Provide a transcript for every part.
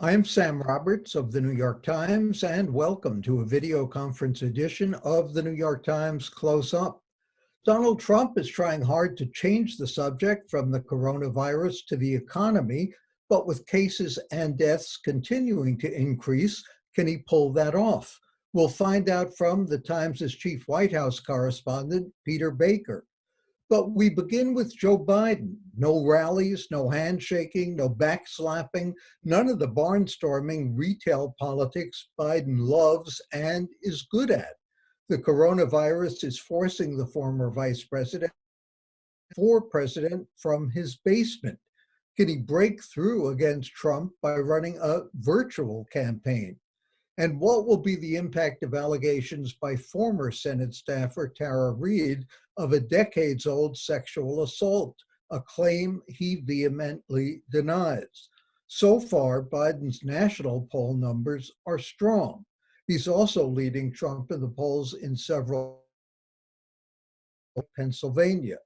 I'm Sam Roberts of the New York Times, and welcome to a video conference edition of the New York Times Close Up. Donald Trump is trying hard to change the subject from the coronavirus to the economy, but with cases and deaths continuing to increase, can he pull that off? We'll find out from the Times' chief White House correspondent, Peter Baker. But we begin with Joe Biden. No rallies, no handshaking, no backslapping, none of the barnstorming retail politics Biden loves and is good at. The coronavirus is forcing the former vice president for president from his basement. Can he break through against Trump by running a virtual campaign? And what will be the impact of allegations by former Senate staffer Tara Reade of a decades-old sexual assault, a claim he vehemently denies? So far, Biden's national poll numbers are strong. He's also leading Trump in the polls in several Pennsylvania.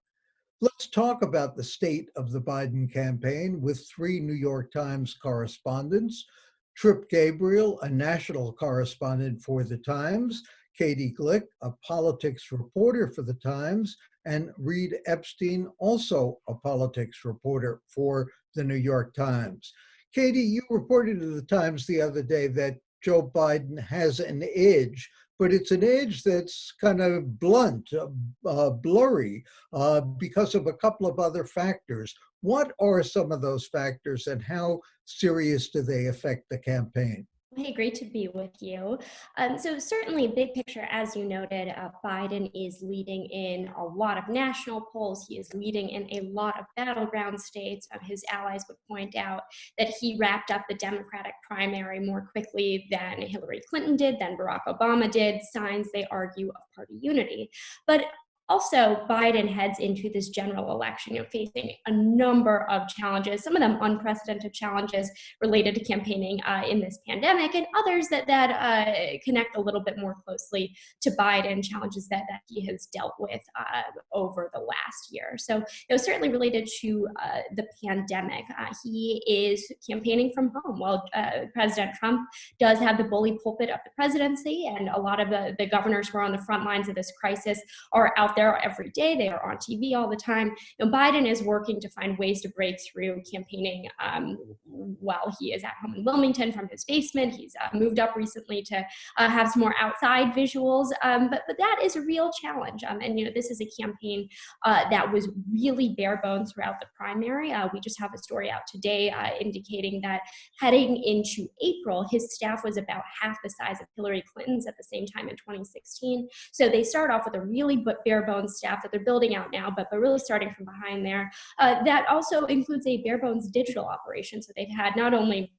Let's talk about the state of the Biden campaign with three New York Times correspondents. Trip Gabriel, a national correspondent for the Times, Katie Glueck, a politics reporter for the Times, and Reid Epstein, also a politics reporter for the New York Times. Katie, you reported to the Times the other day that Joe Biden has an edge, but it's an edge that's kind of blunt, blurry, because of a couple of other factors. What are some of those factors and how serious do they affect the campaign? Hey, great to be with you. So certainly, big picture, as you noted, Biden is leading in a lot of national polls. He is leading in a lot of battleground states. His allies would point out that he wrapped up the Democratic primary more quickly than Hillary Clinton did, than Barack Obama did, signs, they argue, of party unity. But also, Biden heads into this general election, facing a number of challenges, some of them unprecedented challenges related to campaigning in this pandemic, and others that connect a little bit more closely to Biden, challenges that he has dealt with over the last year. So, certainly related to the pandemic, he is campaigning from home. While President Trump does have the bully pulpit of the presidency, and a lot of the governors who are on the front lines of this crisis are out there every day. They are on TV all the time. Biden is working to find ways to break through campaigning while he is at home in Wilmington from his basement. He's moved up recently to have some more outside visuals, but that is a real challenge. And this is a campaign that was really bare bones throughout the primary. We just have a story out today indicating that heading into April, his staff was about half the size of Hillary Clinton's at the same time in 2016. So they start off with a really bare bones staff that they're building out now, but really starting from behind there. That also includes a bare bones digital operation. So they've had not only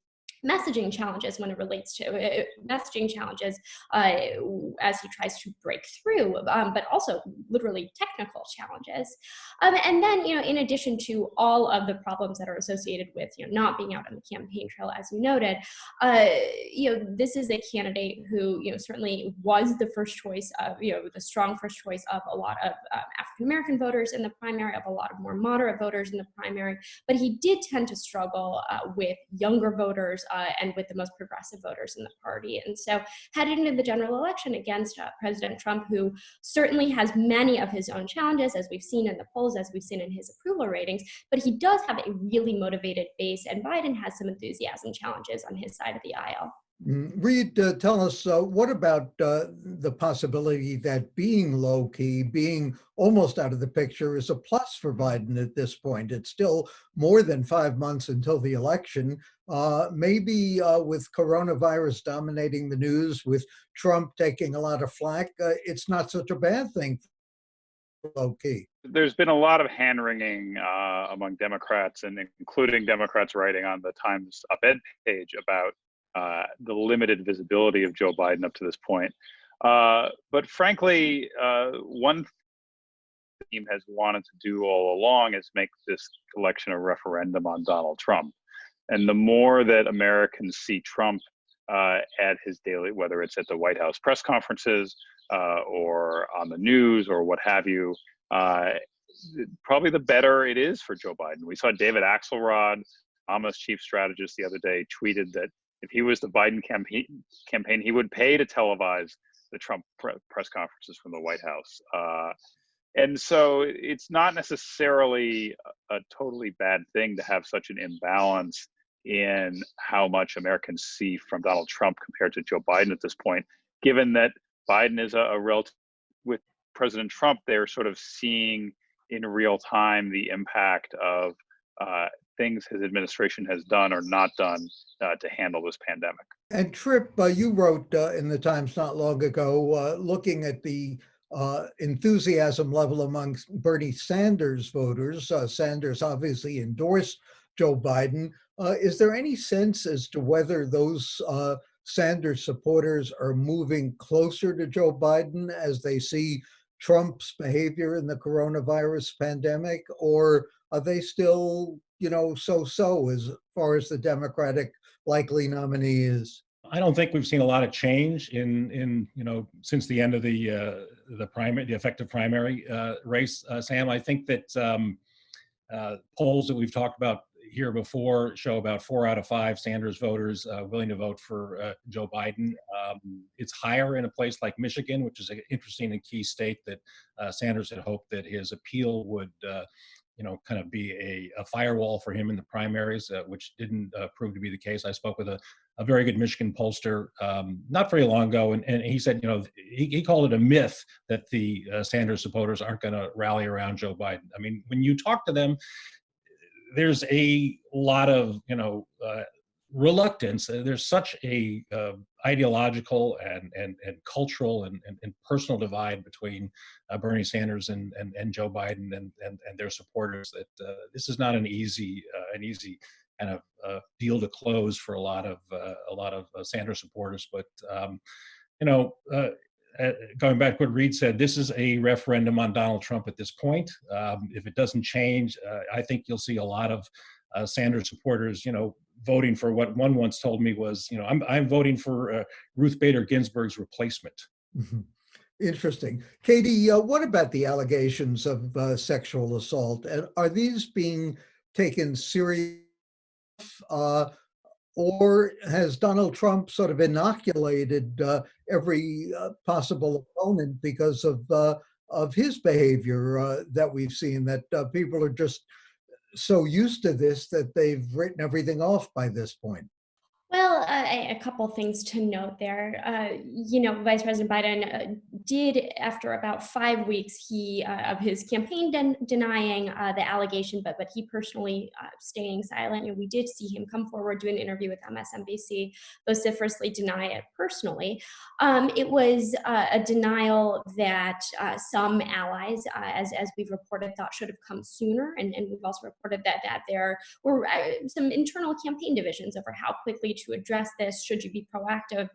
messaging challenges when it relates to messaging challenges as he tries to break through, but also literally technical challenges. And then, in addition to all of the problems that are associated with, not being out on the campaign trail, as you noted, this is a candidate who, certainly was the first choice of, the strong first choice of a lot of African-American voters in the primary, of a lot of more moderate voters in the primary, but he did tend to struggle with younger voters and with the most progressive voters in the party. And so headed into the general election against President Trump, who certainly has many of his own challenges, as we've seen in the polls, as we've seen in his approval ratings, but he does have a really motivated base, and Biden has some enthusiasm challenges on his side of the aisle. Reid, tell us, what about the possibility that being low-key, being almost out of the picture is a plus for Biden at this point? It's still more than 5 months until the election. Maybe with coronavirus dominating the news, with Trump taking a lot of flack, it's not such a bad thing for low-key. There's been a lot of hand-wringing among Democrats, and including Democrats writing on the Times op-ed page about the limited visibility of Joe Biden up to this point. But frankly, one thing the team has wanted to do all along is make this election a referendum on Donald Trump. And the more that Americans see Trump at his daily, whether it's at the White House press conferences or on the news or what have you, probably the better it is for Joe Biden. We saw David Axelrod, Amash chief strategist, the other day tweeted that if he was the Biden campaign, he would pay to televise the Trump press conferences from the White House. And so it's not necessarily a totally bad thing to have such an imbalance in how much Americans see from Donald Trump compared to Joe Biden at this point, given that Biden is a relative with President Trump, they're sort of seeing in real time the impact of things his administration has done or not done to handle this pandemic. And Tripp, you wrote in the Times not long ago, looking at the enthusiasm level among Bernie Sanders voters. Sanders obviously endorsed Joe Biden. Is there any sense as to whether those Sanders supporters are moving closer to Joe Biden as they see Trump's behavior in the coronavirus pandemic, or are they still, so-so as far as the Democratic likely nominee is? I don't think we've seen a lot of change in since the end of the effective primary race, Sam. I think that polls that we've talked about here before show about 4 out of 5 Sanders voters willing to vote for Joe Biden. It's higher in a place like Michigan, which is an interesting and key state that Sanders had hoped that his appeal would kind of be a firewall for him in the primaries, which didn't prove to be the case. I spoke with a very good Michigan pollster not very long ago, and he said, he called it a myth that the Sanders supporters aren't going to rally around Joe Biden. I mean, when you talk to them, there's a lot of, reluctance. There's such a ideological and cultural and personal divide between Bernie Sanders and Joe Biden and their supporters that this is not an easy kind of deal to close for a lot of Sanders supporters. But going back to what Reade said, this is a referendum on Donald Trump at this point. If it doesn't change, I think you'll see a lot of Sanders supporters, voting for what one once told me was, I'm voting for Ruth Bader Ginsburg's replacement. Mm-hmm. Interesting. Katie, what about the allegations of sexual assault? And are these being taken seriously? Or has Donald Trump sort of inoculated every possible opponent because of his behavior that we've seen, that people are just so used to this that they've written everything off by this point? Well, a couple things to note there. Vice President Biden did, after about 5 weeks, of his campaign denying the allegation, but he personally staying silent. And we did see him come forward, do an interview with MSNBC, vociferously deny it personally. It was a denial that some allies, as we've reported, thought should have come sooner. And we've also reported that there were some internal campaign divisions over how quickly to address this. Should you be proactive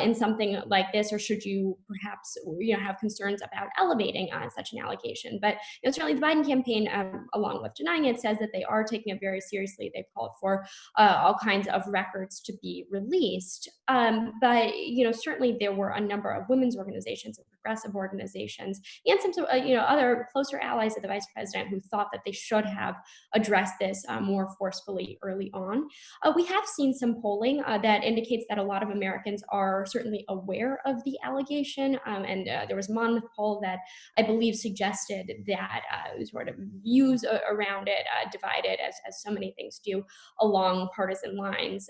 in something like this, or should you perhaps have concerns about elevating such an allegation? But certainly the Biden campaign, along with denying it, says that they are taking it very seriously. They've called for all kinds of records to be released. But certainly there were a number of women's organizations and progressive organizations and some other closer allies of the vice president who thought that they should have addressed this more forcefully early on. We have seen some polling that indicates that a lot of Americans are certainly aware of the allegation. And there was a Monmouth poll that I believe suggested that sort of views around it divided, as so many things do, along partisan lines.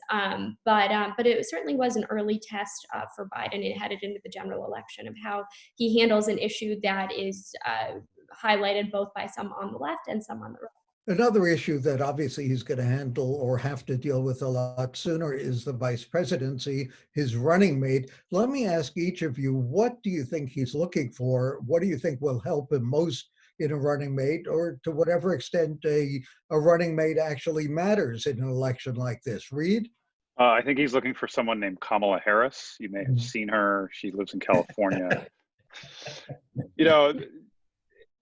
But it certainly was an early test for Biden. It headed into the general election of how he handles an issue that is highlighted both by some on the left and some on the right. Another issue that obviously he's going to handle or have to deal with a lot sooner is the vice presidency, his running mate. Let me ask each of you, what do you think he's looking for? What do you think will help him most in a running mate, or to whatever extent a running mate actually matters in an election like this? Reade? I think he's looking for someone named Kamala Harris. You may have seen her. She lives in California.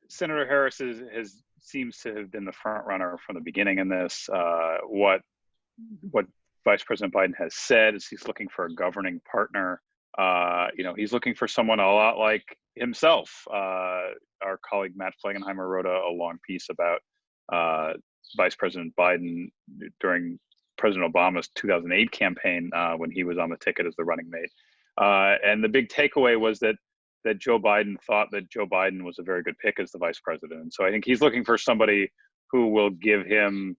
Senator Harris seems to have been the front runner from the beginning in this. What Vice President Biden has said is he's looking for a governing partner. He's looking for someone a lot like himself. Our colleague Matt Flegenheimer wrote a long piece about Vice President Biden during President Obama's 2008 campaign when he was on the ticket as the running mate. And the big takeaway was that Joe Biden thought that Joe Biden was a very good pick as the vice president. And so I think he's looking for somebody who will give him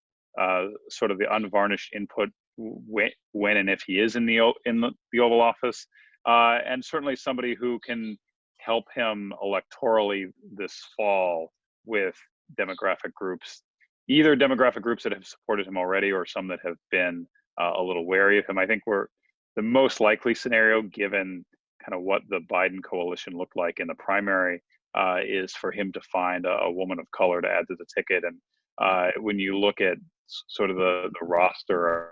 sort of the unvarnished input when and if he is in the Oval Office, and certainly somebody who can help him electorally this fall with demographic groups, either demographic groups that have supported him already or some that have been a little wary of him. I think the most likely scenario, given kind of what the Biden coalition looked like in the primary, is for him to find a woman of color to add to the ticket. And when you look at sort of the roster of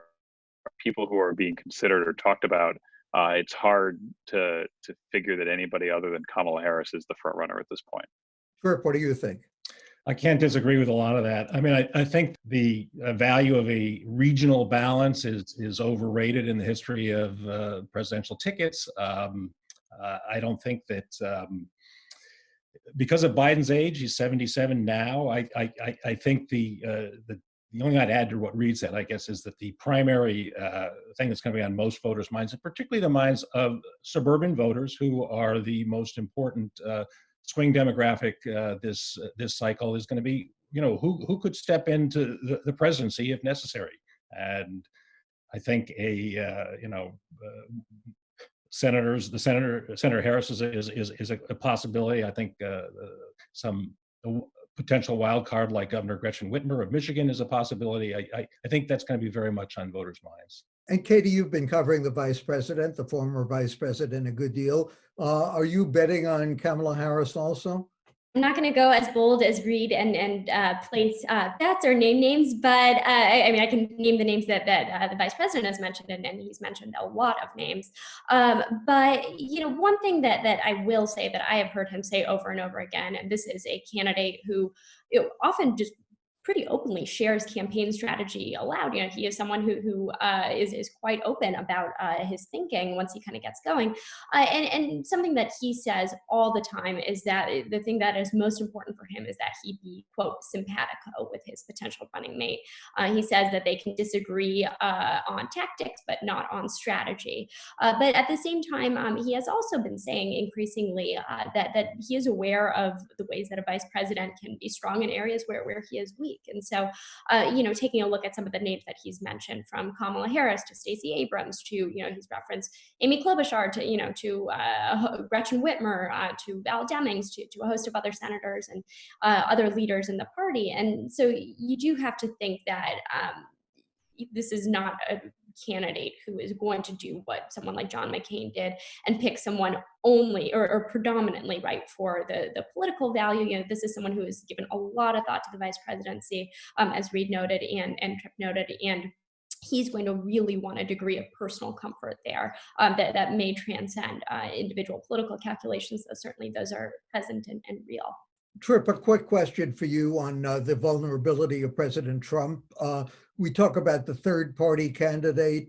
people who are being considered or talked about, it's hard to figure that anybody other than Kamala Harris is the front runner at this point. Trip, what do you think? I can't disagree with a lot of that. I mean, I think the value of a regional balance is overrated in the history of presidential tickets. I don't think that because of Biden's age, he's 77 now. I think the only thing I'd add to what Reade said, I guess, is that the primary thing that's going to be on most voters' minds, and particularly the minds of suburban voters who are the most important swing demographic this cycle, is going to be, who could step into the presidency if necessary. And I think Senator Harris is a possibility. I think some potential wild card like Governor Gretchen Whitmer of Michigan is a possibility. I think that's going to be very much on voters' minds. And Katie, you've been covering the vice president, the former vice president, a good deal. Are you betting on Kamala Harris also? I'm not going to go as bold as Reade and place bets or name names, but I mean, I can name the names that the vice president has mentioned, and he's mentioned a lot of names. But one thing that I will say that I have heard him say over and over again, and this is a candidate who often just pretty openly shares campaign strategy aloud. He is someone who is quite open about his thinking once he kind of gets going. And something that he says all the time is that the thing that is most important for him is that he be, quote, simpatico with his potential running mate. He says that they can disagree on tactics, but not on strategy. But at the same time, he has also been saying increasingly that he is aware of the ways that a vice president can be strong in areas where he is weak. And so, taking a look at some of the names that he's mentioned, from Kamala Harris to Stacey Abrams to, he's referenced Amy Klobuchar to Gretchen Whitmer to Val Demings to a host of other senators and other leaders in the party. And so you do have to think that this is not a candidate who is going to do what someone like John McCain did and pick someone only or predominantly right for the political value. This is someone who has given a lot of thought to the vice presidency, as Reade noted and Tripp noted, and he's going to really want a degree of personal comfort there that may transcend individual political calculations. So certainly those are present and real. Tripp, a quick question for you on the vulnerability of President Trump. We talk about the third party candidate,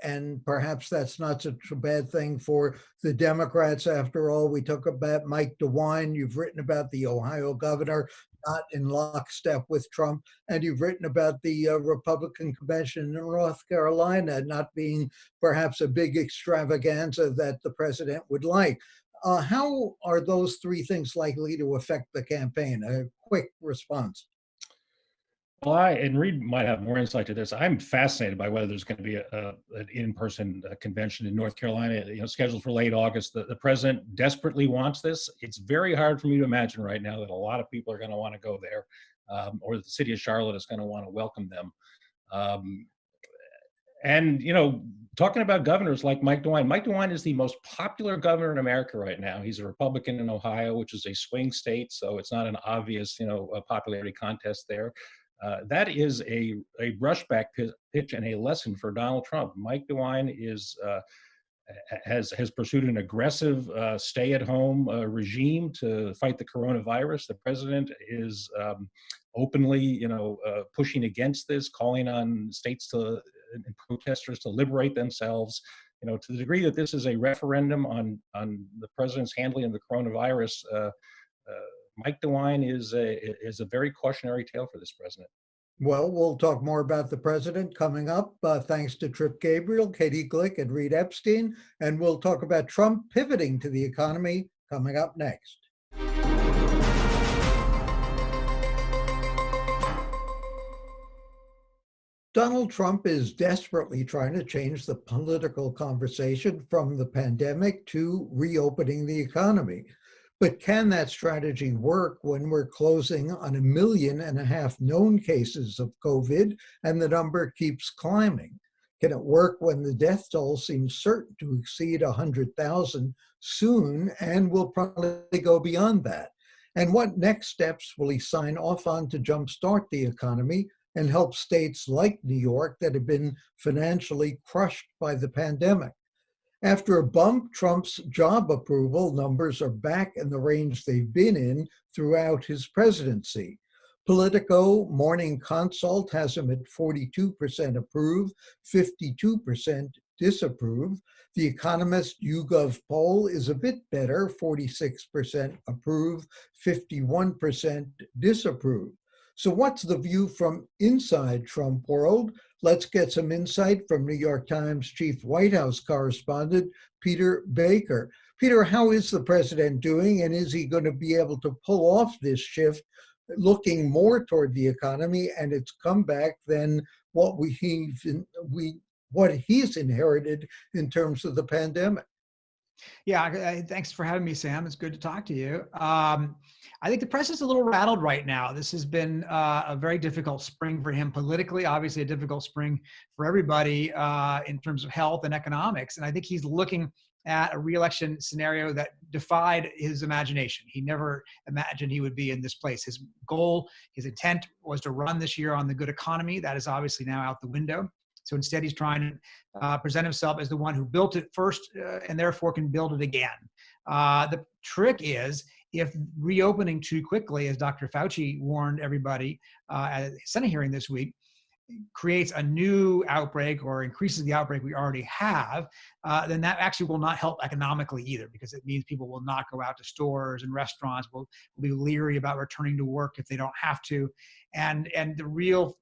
and perhaps that's not such a bad thing for the Democrats. After all, we talk about Mike DeWine. You've written about the Ohio governor not in lockstep with Trump, and you've written about the Republican convention in North Carolina not being perhaps a big extravaganza that the president would like. How are those three things likely to affect the campaign? A quick response. Well, and Reade might have more insight to this. I'm fascinated by whether there's going to be an in-person convention in North Carolina, scheduled for late August. The president desperately wants this. It's very hard for me to imagine right now that a lot of people are going to want to go there, or that the city of Charlotte is going to want to welcome them. And, talking about governors like Mike DeWine is the most popular governor in America right now. He's a Republican in Ohio, which is a swing state, so it's not an obvious, a popularity contest there. That is a brushback pitch and a lesson for Donald Trump. Mike DeWine has pursued an aggressive stay-at-home regime to fight the coronavirus. The president is openly, pushing against this, calling on states and protesters to liberate themselves. To the degree that this is a referendum on the president's handling of the coronavirus, Mike DeWine is a very cautionary tale for this president. Well, we'll talk more about the president coming up, thanks to Trip Gabriel, Katie Glueck, and Reid Epstein. And we'll talk about Trump pivoting to the economy coming up next. Donald Trump is desperately trying to change the political conversation from the pandemic to reopening the economy. But can that strategy work when we're closing on 1.5 million known cases of COVID and the number keeps climbing? Can it work when the death toll seems certain to exceed 100,000 soon and will probably go beyond that? And what next steps will he sign off on to jumpstart the economy and help states like New York that have been financially crushed by the pandemic? After a bump, Trump's job approval numbers are back in the range they've been in throughout his presidency. Politico Morning Consult has him at 42% approve, 52% disapprove. The Economist YouGov poll is a bit better, 46% approve, 51% disapprove. So what's the view from inside Trump world? Let's get some insight from New York Times chief White House correspondent, Peter Baker. Peter, how is the president doing, and is he going to be able to pull off this shift, looking more toward the economy and its comeback than what he's inherited in terms of the pandemic? Yeah, thanks for having me, Sam. It's good to talk to you. I think the president's a little rattled right now. This has been a very difficult spring for him politically, obviously a difficult spring for everybody in terms of health and economics. And I think he's looking at a reelection scenario that defied his imagination. He never imagined he would be in this place. His goal, his intent was to run this year on the good economy. That is obviously now out the window. So instead, he's trying to present himself as the one who built it first and therefore can build it again. The trick is, if reopening too quickly, as Dr. Fauci warned everybody at a Senate hearing this week, creates a new outbreak or increases the outbreak we already have, then that actually will not help economically either, because it means people will not go out to stores and restaurants, will be leery about returning to work if they don't have to. And the real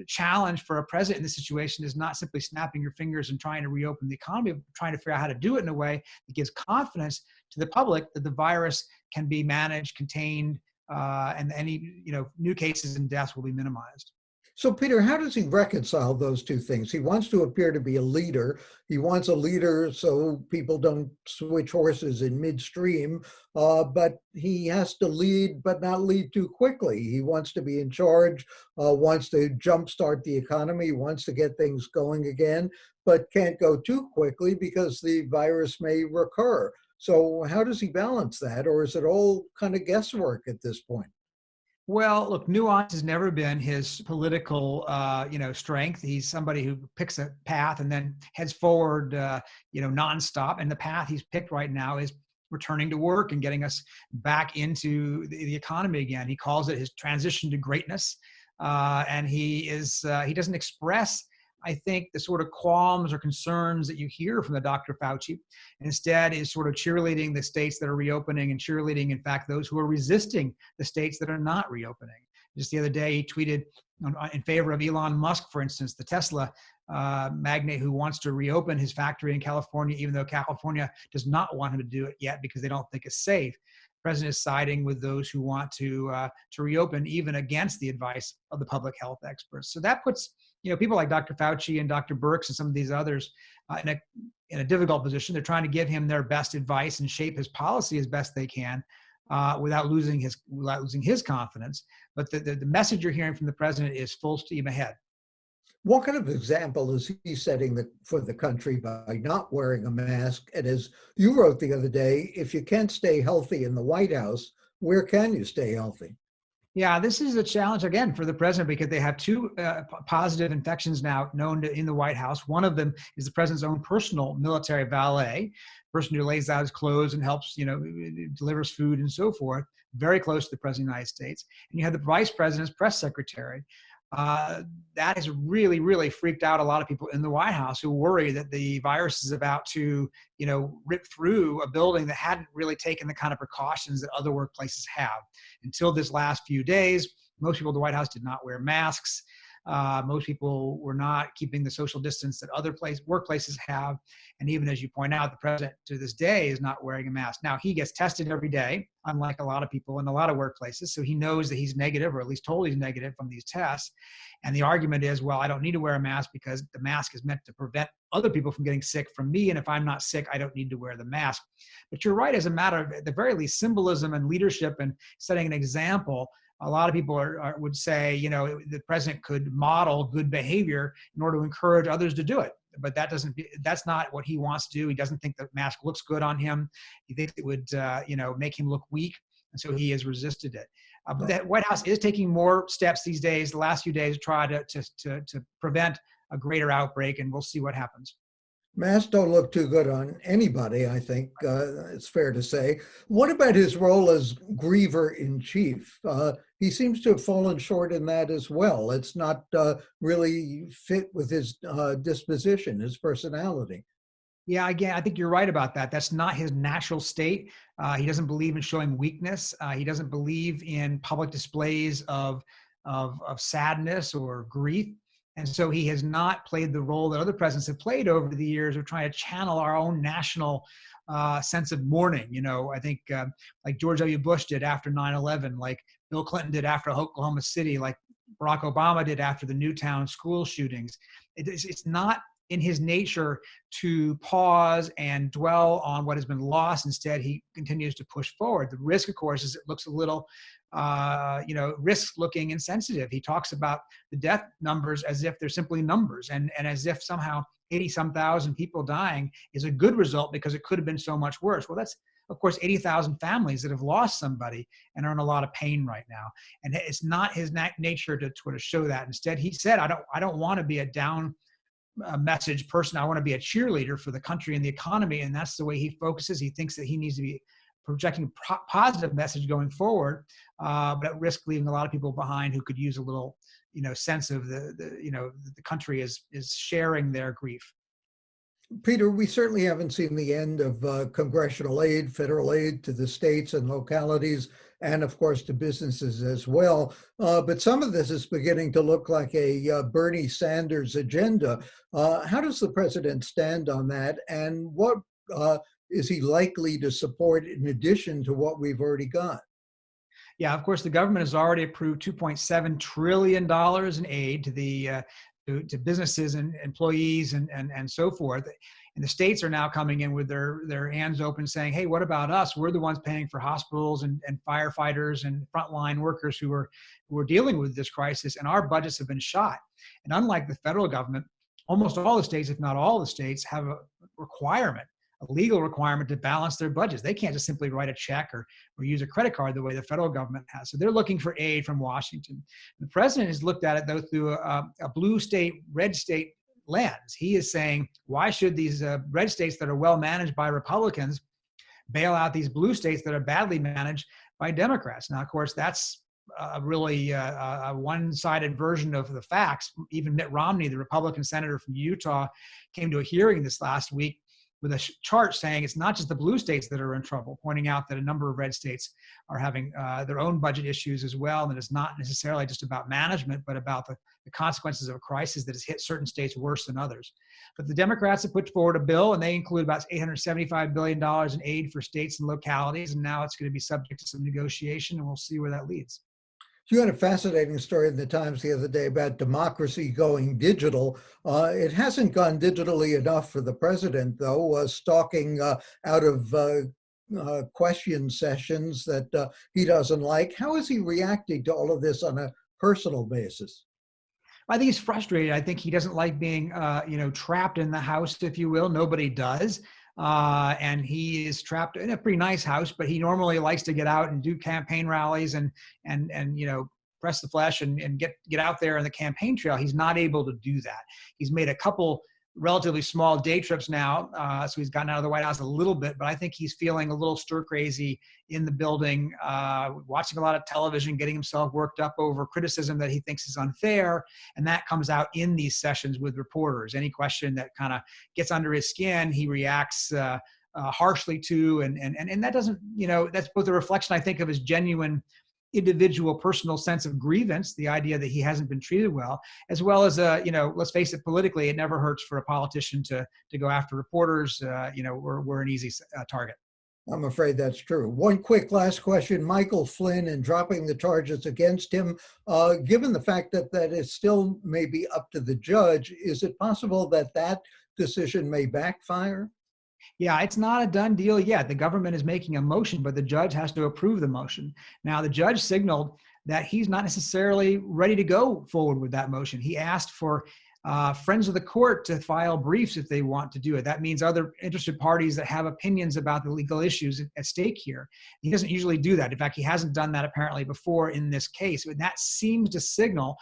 challenge for a president in this situation is not simply snapping your fingers and trying to reopen the economy, but trying to figure out how to do it in a way that gives confidence to the public that the virus can be managed, contained, and any new cases and deaths will be minimized. So, Peter, how does he reconcile those two things? He wants to appear to be a leader. He wants a leader so people don't switch horses in midstream, but he has to lead, but not lead too quickly. He wants to be in charge, wants to jumpstart the economy, wants to get things going again, but can't go too quickly because the virus may recur. So how does he balance that? Or is it all kind of guesswork at this point? Well, look, nuance has never been his political, strength. He's somebody who picks a path and then heads forward, nonstop. And the path he's picked right now is returning to work and getting us back into the economy again. He calls it his transition to greatness, and he doesn't express, I think, the sort of qualms or concerns that you hear from the Dr. Fauci. Instead is sort of cheerleading the states that are reopening and cheerleading, in fact, those who are resisting the states that are not reopening. Just the other day, he tweeted in favor of Elon Musk, for instance, the Tesla magnate who wants to reopen his factory in California, even though California does not want him to do it yet because they don't think it's safe. The president is siding with those who want to reopen, even against the advice of the public health experts. So that puts people like Dr. Fauci and Dr. Birx and some of these others in a difficult position. They're trying to give him their best advice and shape his policy as best they can without losing his confidence. But the message you're hearing from the president is full steam ahead. What kind of example is he setting for the country by not wearing a mask? And as you wrote the other day, if you can't stay healthy in the White House, where can you stay healthy? Yeah, this is a challenge again for the president because they have two positive infections now known in the White House. One of them is the president's own personal military valet, person who lays out his clothes and helps, delivers food and so forth, very close to the president of the United States. And you have the vice president's press secretary. That has really, really freaked out a lot of people in the White House who worry that the virus is about to, rip through a building that hadn't really taken the kind of precautions that other workplaces have. Until this last few days, most people at the White House did not wear masks. Most people were not keeping the social distance that other workplaces have. And even as you point out, the president to this day is not wearing a mask. Now, he gets tested every day, unlike a lot of people in a lot of workplaces. So he knows that he's negative, or at least told he's negative from these tests. And the argument is, well, I don't need to wear a mask because the mask is meant to prevent other people from getting sick from me. And if I'm not sick, I don't need to wear the mask. But you're right, as a matter of, at the very least, symbolism and leadership and setting an example. A lot of people would say, the president could model good behavior in order to encourage others to do it. But that's not what he wants to do. He doesn't think the mask looks good on him. He thinks it would, make him look weak. And so he has resisted it. But the White House is taking more steps these days, the last few days, to try to prevent a greater outbreak, and we'll see what happens. Masks don't look too good on anybody, I think it's fair to say. What about his role as griever in chief? He seems to have fallen short in that as well. It's not really fit with his disposition, his personality. Yeah, again, I think you're right about that. That's not his natural state. He doesn't believe in showing weakness. He doesn't believe in public displays of sadness or grief. And so he has not played the role that other presidents have played over the years of trying to channel our own national sense of mourning. I think like George W. Bush did after 9/11, like Bill Clinton did after Oklahoma City, like Barack Obama did after the Newtown school shootings. It's not in his nature to pause and dwell on what has been lost. Instead, he continues to push forward. The risk, of course, is it looks a little, risk-looking insensitive. He talks about the death numbers as if they're simply numbers, and as if somehow 80-some thousand people dying is a good result because it could have been so much worse. Well, that's, of course, 80,000 families that have lost somebody and are in a lot of pain right now. And it's not his nature to sort of show that. Instead, he said, I don't want to be a down message person. I want to be a cheerleader for the country and the economy. And that's the way he focuses. He thinks that he needs to be projecting positive message going forward, but at risk leaving a lot of people behind who could use a little, sense of the country is sharing their grief. Peter, we certainly haven't seen the end of congressional aid, federal aid to the states and localities, and of course to businesses as well. But some of this is beginning to look like a Bernie Sanders agenda. How does the president stand on that? And what is he likely to support in addition to what we've already got? Yeah, of course, the government has already approved $2.7 trillion in aid to the to businesses and employees and so forth. And the states are now coming in with their hands open saying, hey, what about us? We're the ones paying for hospitals and firefighters and frontline workers who are dealing with this crisis, and our budgets have been shot. And unlike the federal government, almost all the states, if not all the states, have a requirement, a legal requirement to balance their budgets. They can't just simply write a check or use a credit card the way the federal government has. So they're looking for aid from Washington. The president has looked at it, though, through a blue state, red state lens. He is saying, why should these red states that are well managed by Republicans bail out these blue states that are badly managed by Democrats? Now, of course, that's really a one-sided version of the facts. Even Mitt Romney, the Republican senator from Utah, came to a hearing this last week with a chart saying it's not just the blue states that are in trouble, pointing out that a number of red states are having their own budget issues as well. And it's not necessarily just about management, but about the consequences of a crisis that has hit certain states worse than others. But the Democrats have put forward a bill, and they include about $875 billion in aid for states and localities. And now it's going to be subject to some negotiation, and we'll see where that leads. You had a fascinating story in the Times the other day about democracy going digital. It hasn't gone digitally enough for the president, though, stalking out of question sessions that he doesn't like. How is he reacting to all of this on a personal basis? I think he's frustrated. I think he doesn't like being, trapped in the house, if you will. Nobody does. And he is trapped in a pretty nice house, but he normally likes to get out and do campaign rallies and press the flesh and get out there on the campaign trail. He's not able to do that. He's made a couple relatively small day trips now, so he's gotten out of the White House a little bit, but I think he's feeling a little stir crazy in the building, watching a lot of television, getting himself worked up over criticism that he thinks is unfair, and that comes out in these sessions with reporters. Any question that kind of gets under his skin, he reacts harshly to, and that doesn't, that's both a reflection, I think, of his genuine individual personal sense of grievance, the idea that he hasn't been treated well, as well as let's face it, politically, it never hurts for a politician to go after reporters. We're an easy target. I'm afraid that's true. One quick last question. Michael Flynn, in dropping the charges against him, given the fact that that is still maybe up to the judge, is it possible that that decision may backfire? Yeah, it's not a done deal yet. The government is making a motion, but the judge has to approve the motion. Now, the judge signaled that he's not necessarily ready to go forward with that motion. He asked for friends of the court to file briefs if they want to do it. That means other interested parties that have opinions about the legal issues at stake here. He doesn't usually do that. In fact, he hasn't done that apparently before in this case. And that seems to signal,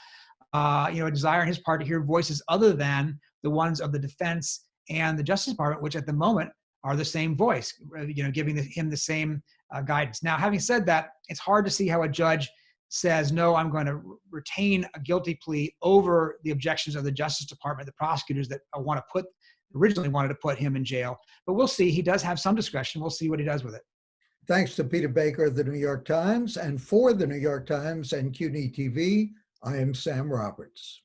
a desire on his part to hear voices other than the ones of the defense and the Justice Department, which at the moment are the same voice, giving him the same guidance. Now, having said that, it's hard to see how a judge says, no, I'm going to retain a guilty plea over the objections of the Justice Department, the prosecutors that originally wanted to put him in jail. But we'll see. He does have some discretion. We'll see what he does with it. Thanks to Peter Baker of the New York Times, and for the New York Times and CUNY TV, I am Sam Roberts.